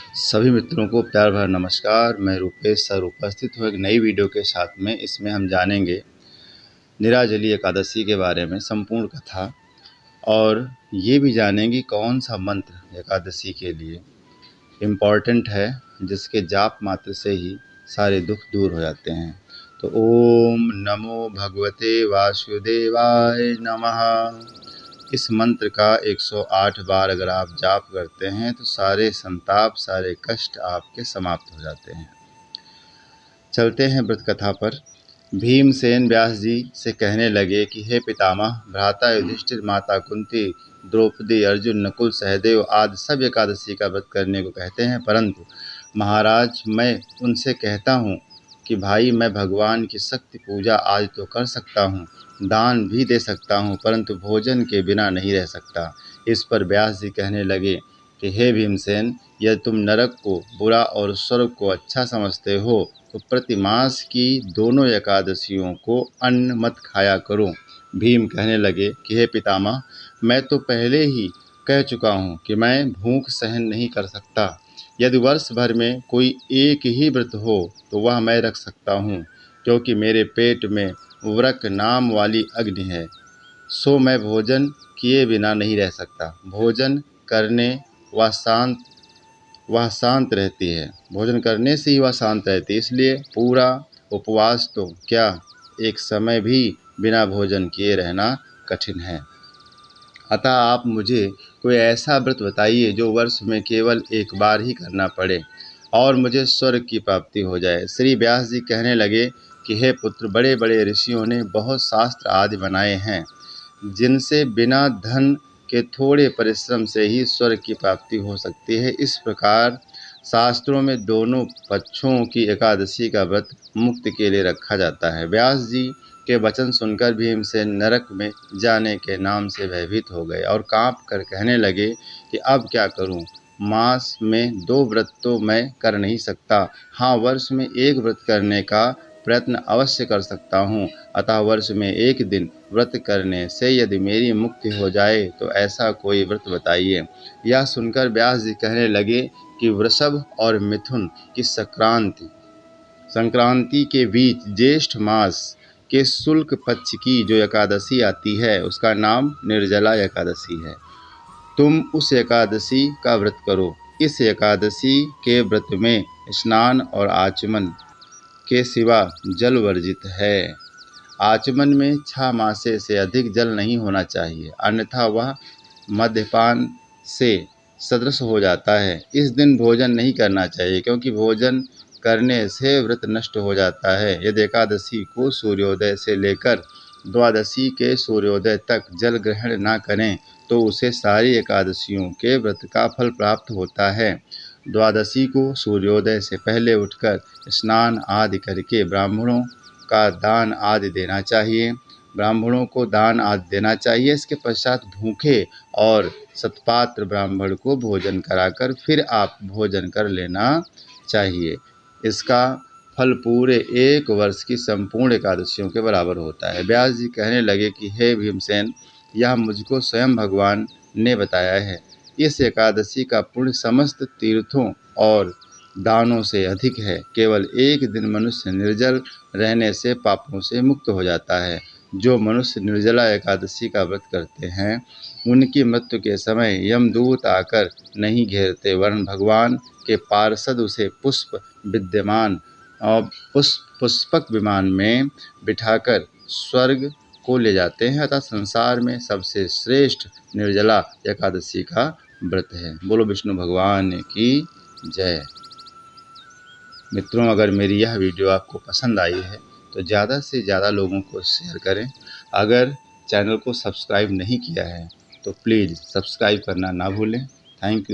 सभी मित्रों को प्यार भरा नमस्कार। मैं रूपेश सर उपस्थित हूँ एक नई वीडियो के साथ में। इसमें हम जानेंगे निराजली एकादशी के बारे में संपूर्ण कथा, और ये भी जानेंगे कौन सा मंत्र एकादशी के लिए इम्पॉर्टेंट है, जिसके जाप मात्र से ही सारे दुख दूर हो जाते हैं। तो ओम नमो भगवते वासुदेवाय नमः। इस मंत्र का 108 बार अगर आप जाप करते हैं तो सारे संताप, सारे कष्ट आपके समाप्त हो जाते हैं। चलते हैं व्रत कथा पर। भीमसेन व्यास जी से कहने लगे कि हे पितामह, भ्राता युधिष्ठिर, माता कुंती, द्रौपदी, अर्जुन, नकुल, सहदेव आदि सब एकादशी का व्रत करने को कहते हैं, परंतु महाराज मैं उनसे कहता हूँ कि भाई मैं भगवान की शक्ति पूजा आदि तो कर सकता हूँ, दान भी दे सकता हूँ, परंतु भोजन के बिना नहीं रह सकता। इस पर व्यास जी कहने लगे कि हे भीमसेन, यदि तुम नरक को बुरा और स्वर्ग को अच्छा समझते हो तो प्रतिमास की दोनों एकादशियों को अन्न मत खाया करो। भीम कहने लगे कि हे पितामह, मैं तो पहले ही कह चुका हूँ कि मैं भूख सहन नहीं कर सकता। यदि वर्ष भर में कोई एक ही व्रत हो तो वह मैं रख सकता हूँ, क्योंकि मेरे पेट में व्रक नाम वाली अग्नि है, सो मैं भोजन किए बिना नहीं रह सकता। भोजन करने वह शांत रहती है, भोजन करने से ही वह शांत रहती है, इसलिए पूरा उपवास तो क्या, एक समय भी बिना भोजन किए रहना कठिन है। अतः आप मुझे कोई ऐसा व्रत बताइए जो वर्ष में केवल एक बार ही करना पड़े और मुझे स्वर्ग की प्राप्ति हो जाए। श्री व्यास जी कहने लगे कि हे पुत्र, बड़े बड़े ऋषियों ने बहुत शास्त्र आदि बनाए हैं, जिनसे बिना धन के थोड़े परिश्रम से ही स्वर्ग की प्राप्ति हो सकती है। इस प्रकार शास्त्रों में दोनों पक्षों की एकादशी का व्रत मुक्ति के लिए रखा जाता है। व्यास जी के वचन सुनकर भीमसेन नरक में जाने के नाम से भयभीत हो गए और कांप कर कहने लगे कि अब क्या करूं? मास में 2 व्रत तो मैं कर नहीं सकता, हाँ वर्ष में 1 व्रत करने का प्रयत्न अवश्य कर सकता हूँ। अतः वर्ष में 1 दिन व्रत करने से यदि मेरी मुक्ति हो जाए तो ऐसा कोई व्रत बताइए। यह सुनकर व्यास जी कहने लगे कि वृषभ और मिथुन की संक्रांति के बीच ज्येष्ठ मास के शुक्ल पक्ष की जो एकादशी आती है उसका नाम निर्जला एकादशी है। तुम उस एकादशी का व्रत करो। इस एकादशी के व्रत में स्नान और आचमन के सिवा जल वर्जित है। आचमन में 6 मासे से अधिक जल नहीं होना चाहिए, अन्यथा वह मद्यपान से सदृश हो जाता है। इस दिन भोजन नहीं करना चाहिए, क्योंकि भोजन करने से व्रत नष्ट हो जाता है। यदि एकादशी को सूर्योदय से लेकर द्वादशी के सूर्योदय तक जल ग्रहण न करें तो उसे सारी एकादशियों के व्रत का फल प्राप्त होता है। द्वादशी को सूर्योदय से पहले उठकर स्नान आदि करके ब्राह्मणों का दान आदि देना चाहिए। ब्राह्मणों को दान आदि देना चाहिए। इसके पश्चात भूखे और सत्पात्र ब्राह्मण को भोजन कराकर फिर आप भोजन कर लेना चाहिए। इसका फल पूरे 1 वर्ष की संपूर्ण एकादशियों के बराबर होता है। व्यास जी कहने लगे कि हे भीमसेन, यह मुझको स्वयं भगवान ने बताया है। इस एकादशी का पुण्य समस्त तीर्थों और दानों से अधिक है। केवल 1 दिन मनुष्य निर्जल रहने से पापों से मुक्त हो जाता है। जो मनुष्य निर्जला एकादशी का व्रत करते हैं उनकी मृत्यु के समय यमदूत आकर नहीं घेरते, वरन भगवान के पार्षद उसे पुष्पक विमान में बिठाकर स्वर्ग को ले जाते हैं। अतः संसार में सबसे श्रेष्ठ निर्जला एकादशी का व्रत है। बोलो विष्णु भगवान की जय। मित्रों, अगर मेरी यह वीडियो आपको पसंद आई है तो ज़्यादा से ज़्यादा लोगों को शेयर करें। अगर चैनल को सब्सक्राइब नहीं किया है तो प्लीज़ सब्सक्राइब करना ना भूलें। Thank you.